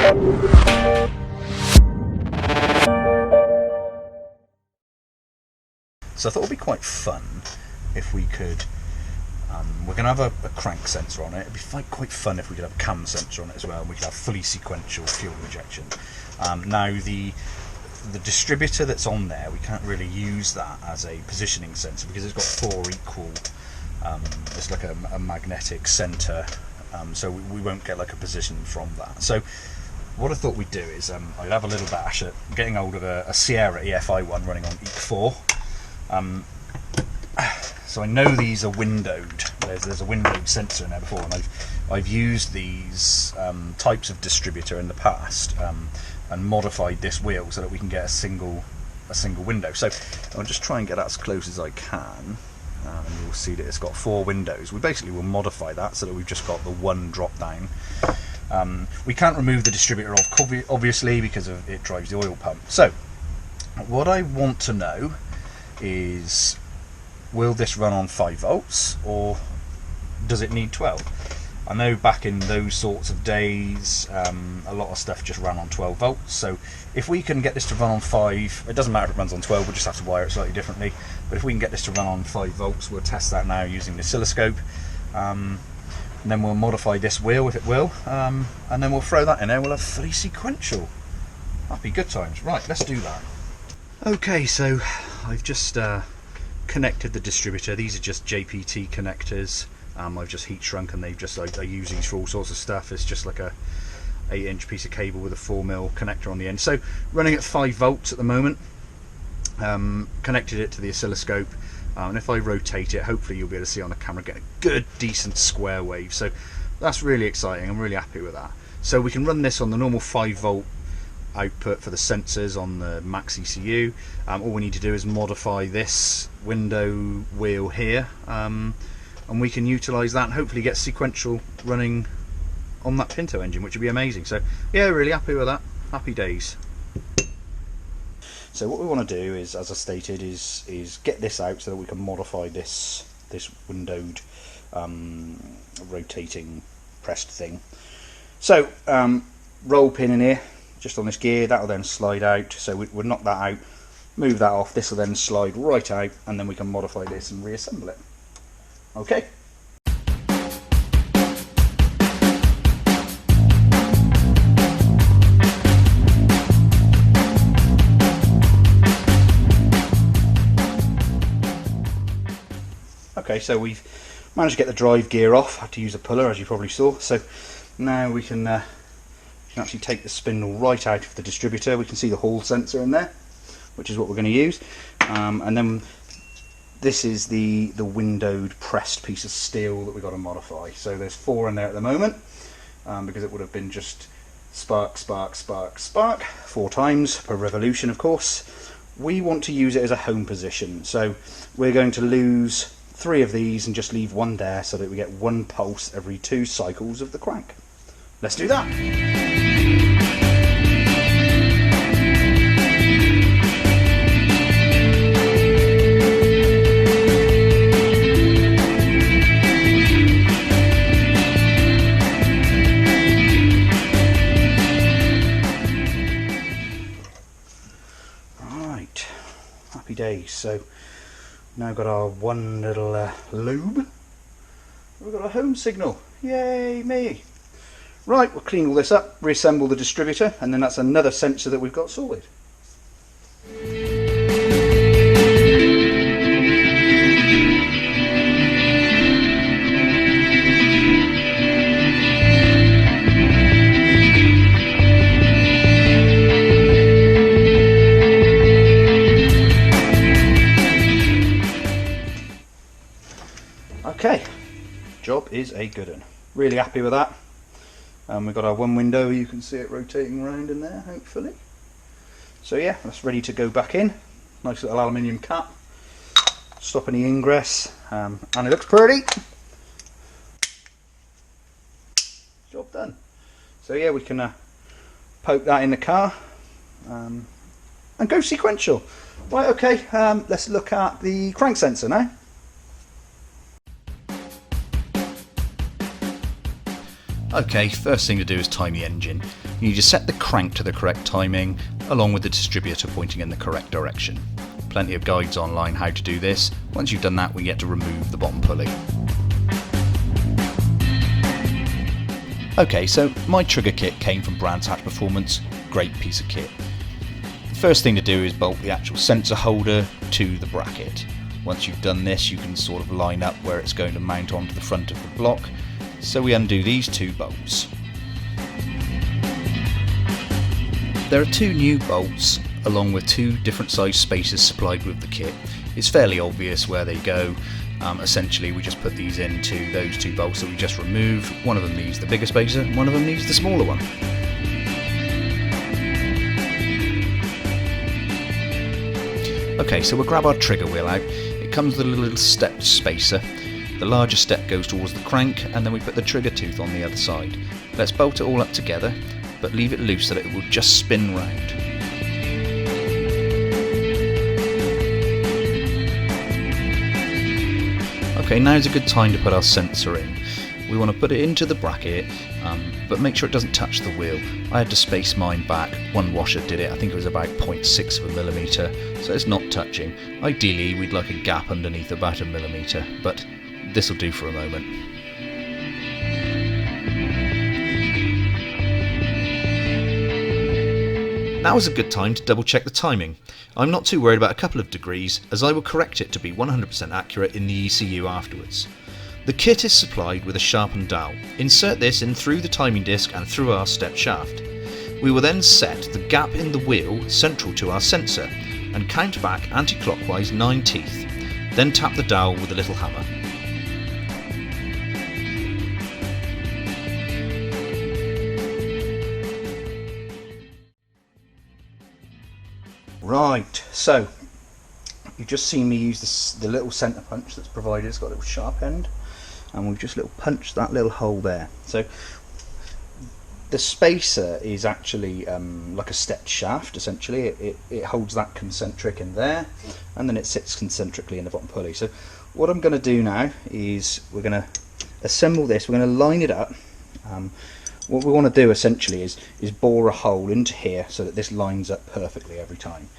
So I thought it would be quite fun if we could, we're going to have a crank sensor on it. It'd be quite fun if we could have a cam sensor on it as well, and we could have fully sequential fuel injection. Now the distributor that's on there, we can't really use that as a positioning sensor because it's got 4 equal, it's like a magnetic center, so we won't get like a position from that. So what I thought we'd do is I'd have a little bash at getting hold of a Sierra EFI one running on Mk1. So I know these are windowed. There's a windowed sensor in there before, and I've used these types of distributor in the past and modified this wheel so that we can get a single window. So I'll just try and get that as close as I can. And you'll see that it's got 4 windows. We basically will modify that so that we've just got the one drop down. We can't remove the distributor off, obviously, because it drives the oil pump. So what I want to know is, will this run on 5 volts or does it need 12? I know back in those sorts of days a lot of stuff just ran on 12 volts, so if we can get this to run on 5, it doesn't matter if it runs on 12, we'll just have to wire it slightly differently, but if we can get this to run on 5 volts, we'll test that now using the oscilloscope, and then we'll modify this wheel if it will, and then we'll throw that in there. We'll have 3 sequential. That'd be good times. Right, let's do that. Okay, so I've just connected the distributor. These are just JPT connectors. I've just heat shrunk, and they've just, I use these for all sorts of stuff. It's just like a 8-inch piece of cable with a 4mm connector on the end. So running at 5 volts at the moment. Connected it to the oscilloscope, and if I rotate it, hopefully you'll be able to see on the camera, get a good decent square wave. So that's really exciting. I'm really happy with that. So we can run this on the normal 5 volt output for the sensors on the MaxxECU. All we need to do is modify this window wheel here, and we can utilize that and hopefully get sequential running on that Pinto engine, which would be amazing. So yeah, really happy with that. Happy days. So what we want to do is, as I stated, is get this out so that we can modify this windowed rotating pressed thing. So roll pin in here just on this gear, that will then slide out, so we'll knock that out, move that off, this will then slide right out, and then we can modify this and reassemble it. Okay. Okay, so we've managed to get the drive gear off. I had to use a puller, as you probably saw. So now we can actually take the spindle right out of the distributor. We can see the hall sensor in there, which is what we're going to use. And then this is the windowed pressed piece of steel that we've got to modify. So there's 4 in there at the moment, because it would have been just spark, spark, spark, spark 4 times per revolution, of course. We want to use it as a home position. So we're going to lose 3 of these and just leave 1 there so that we get 1 pulse every 2 cycles of the crank. Let's do that. Right, happy days. So now got our one little lube. We've got a home signal. Yay me! Right, we'll clean all this up, reassemble the distributor, and then that's another sensor that we've got sorted. Okay, job is a good one. Really happy with that. We've got our one window, you can see it rotating around in there, hopefully. So yeah, that's ready to go back in. Nice little aluminium cap, stop any ingress, and it looks pretty. Job done. So yeah, we can poke that in the car and go sequential. Right, okay, let's look at the crank sensor now. Okay, first thing to do is time the engine. You need to set the crank to the correct timing, along with the distributor pointing in the correct direction. Plenty of guides online how to do this. Once you've done that, we get to remove the bottom pulley. Okay, so my trigger kit came from Brands Hatch Performance. Great piece of kit. The first thing to do is bolt the actual sensor holder to the bracket. Once you've done this, you can sort of line up where it's going to mount onto the front of the block. So we undo these two bolts. There are two new bolts along with two different size spacers supplied with the kit. It's fairly obvious where they go. Essentially we just put these into those two bolts that we just removed. One of them needs the bigger spacer, one of them needs the smaller one. Okay, so we'll grab our trigger wheel out. It comes with a little step spacer. The larger step goes towards the crank, and then we put the trigger tooth on the other side. Let's bolt it all up together, but leave it loose so that it will just spin round. Okay, now's a good time to put our sensor in. We want to put it into the bracket, but make sure it doesn't touch the wheel. I had to space mine back. One washer did it. I think it was about 0.6 of a millimetre, so it's not touching. Ideally, we'd like a gap underneath about 1 millimetre, but this will do for a moment. Now is a good time to double check the timing. I'm not too worried about a couple of degrees, as I will correct it to be 100% accurate in the ECU afterwards. The kit is supplied with a sharpened dowel. Insert this in through the timing disc and through our step shaft. We will then set the gap in the wheel central to our sensor and count back anti-clockwise 9 teeth. Then tap the dowel with a little hammer. Right, so you've just seen me use the little centre punch that's provided. It's got a little sharp end, and we've just punched that little hole there. So the spacer is actually like a stepped shaft. Essentially, it holds that concentric in there, and then it sits concentrically in the bottom pulley. So what I'm going to do now is we're going to assemble this. We're going to line it up. What we want to do essentially is bore a hole into here so that this lines up perfectly every time.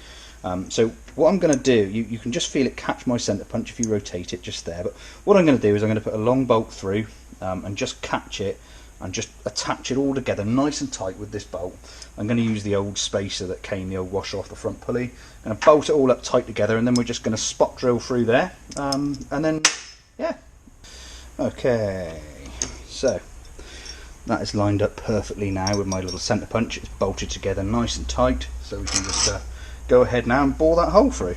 So what I'm going to do, you can just feel it catch my centre punch if you rotate it just there, but what I'm going to do is I'm going to put a long bolt through and just catch it and just attach it all together nice and tight with this bolt. I'm going to use the old spacer that came, the old washer off the front pulley, and bolt it all up tight together, and then we're just going to spot drill through there, and then yeah. Okay, so that is lined up perfectly now with my little centre punch. It's bolted together nice and tight, so we can just go ahead now and bore that hole through.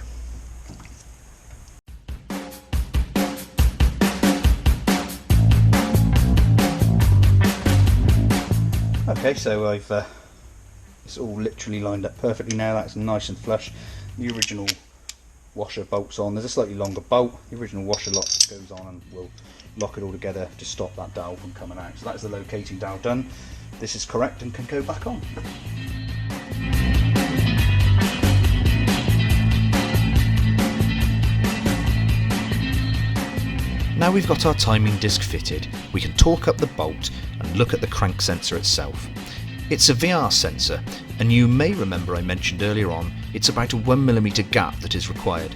Okay, so it's all literally lined up perfectly now. That's nice and flush. The original washer bolts on. There's a slightly longer bolt. The original washer lock goes on and will lock it all together to stop that dowel from coming out. So that's the locating dowel done. This is correct and can go back on. Now we've got our timing disc fitted, we can torque up the bolt and look at the crank sensor itself. It's a VR sensor, and you may remember I mentioned earlier on it's about a 1mm gap that is required.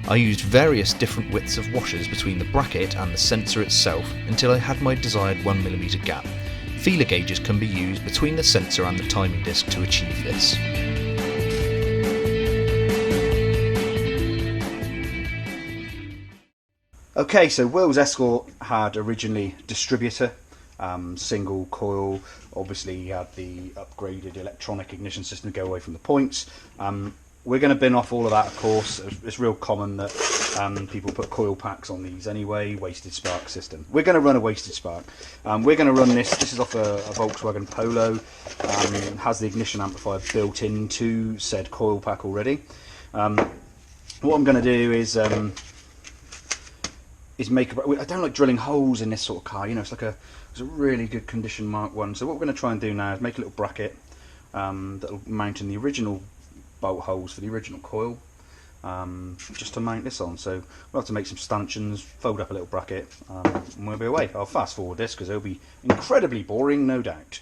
I used various different widths of washers between the bracket and the sensor itself until I had my desired 1mm gap. Feeler gauges can be used between the sensor and the timing disc to achieve this. Okay, so Weber Escort had originally distributor, single coil. Obviously you had the upgraded electronic ignition system to go away from the points. We're going to bin off all of that, of course. It's real common that people put coil packs on these anyway. Wasted spark system. We're going to run a wasted spark. We're going to run this. This is off a Volkswagen Polo. It has the ignition amplifier built into said coil pack already. What I'm going to do is make I don't like drilling holes in this sort of car. You know, it's a really good condition Mark 1. So what we're going to try and do now is make a little bracket that'll mount in the original bolt holes for the original coil. just to mount this on. So we'll have to make some stanchions, fold up a little bracket, and we'll be away. I'll fast forward this because it'll be incredibly boring, no doubt.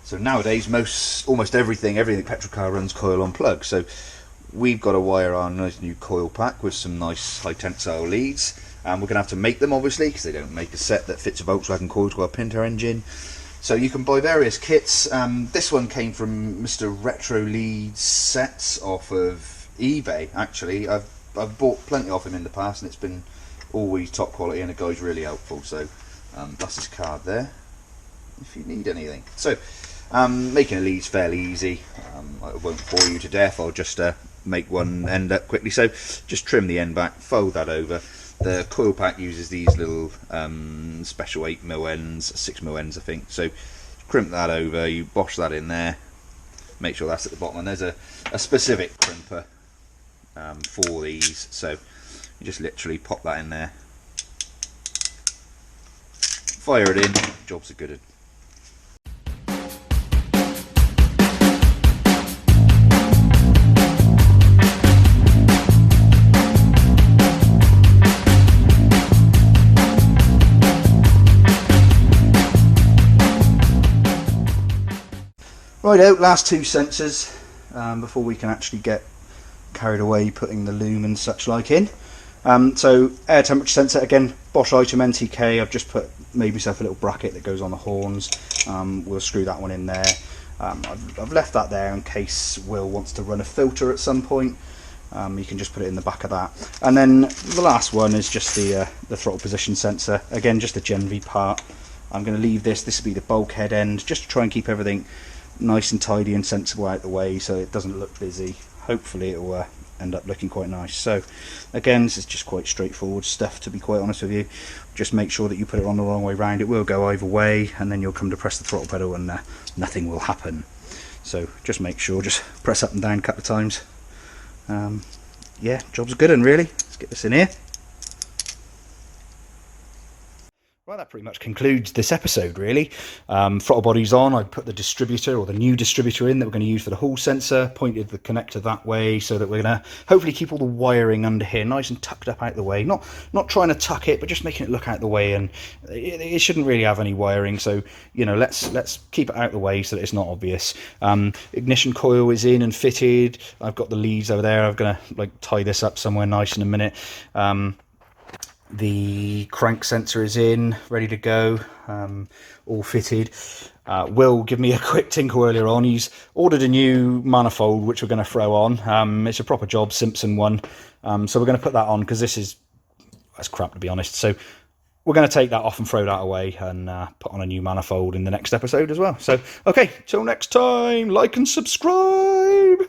So nowadays, almost everything petrol car runs coil on plug. So we've got to wire our nice new coil pack with some nice high tensile leads. We're going to have to make them, obviously, because they don't make a set that fits a Volkswagen coil to our Pinto engine. So you can buy various kits. This one came from Mr. Retro Leads sets off of eBay. Actually, I've bought plenty off him in the past, and it's been always top quality, and the guy's really helpful. So that's his card there, if you need anything. So making a lead's fairly easy. I won't bore you to death. I'll just make one end up quickly. So just trim the end back, fold that over. The coil pack uses these little special 8mm ends, 6mm ends I think. So crimp that over, you bosh that in there, make sure that's at the bottom, and there's a specific crimper for these. So you just literally pop that in there, fire it in, job's a good one. Righto, last two sensors before we can actually get carried away putting the loom and such like in. So air temperature sensor, again Bosch item NTK. I've just made myself a little bracket that goes on the horns. We'll screw that one in there. I've left that there in case Will wants to run a filter at some point. You can just put it in the back of that. And then the last one is just the throttle position sensor. Again, just a Jenvey part. I'm going to leave this will be the bulkhead end, just to try and keep everything nice and tidy and sensible out the way so it doesn't look busy. Hopefully it will end up looking quite nice. So again, this is just quite straightforward stuff, to be quite honest with you. Just make sure that you put it on the wrong way round. It will go either way, and then you'll come to press the throttle pedal and nothing will happen. So just make sure, just press up and down a couple of times. Yeah, job's a good one really. Let's get this in here. Well, that pretty much concludes this episode, really. Throttle body's on. I put the distributor, or the new distributor, in that we're going to use for the hall sensor, pointed the connector that way, so that we're going to hopefully keep all the wiring under here nice and tucked up out the way. Not trying to tuck it, but just making it look out the way, and it shouldn't really have any wiring, so, you know, let's keep it out the way so that it's not obvious. Ignition coil is in and fitted. I've got the leads over there. I'm going to tie this up somewhere nice in a minute. The crank sensor is in, ready to go, all fitted. Will give me a quick tinkle earlier on. He's ordered a new manifold which we're going to throw on. It's a proper job, Simpson one, so we're going to put that on because that's crap, to be honest. So we're going to take that off and throw that away and put on a new manifold in the next episode as well. So okay, till next time, like and subscribe.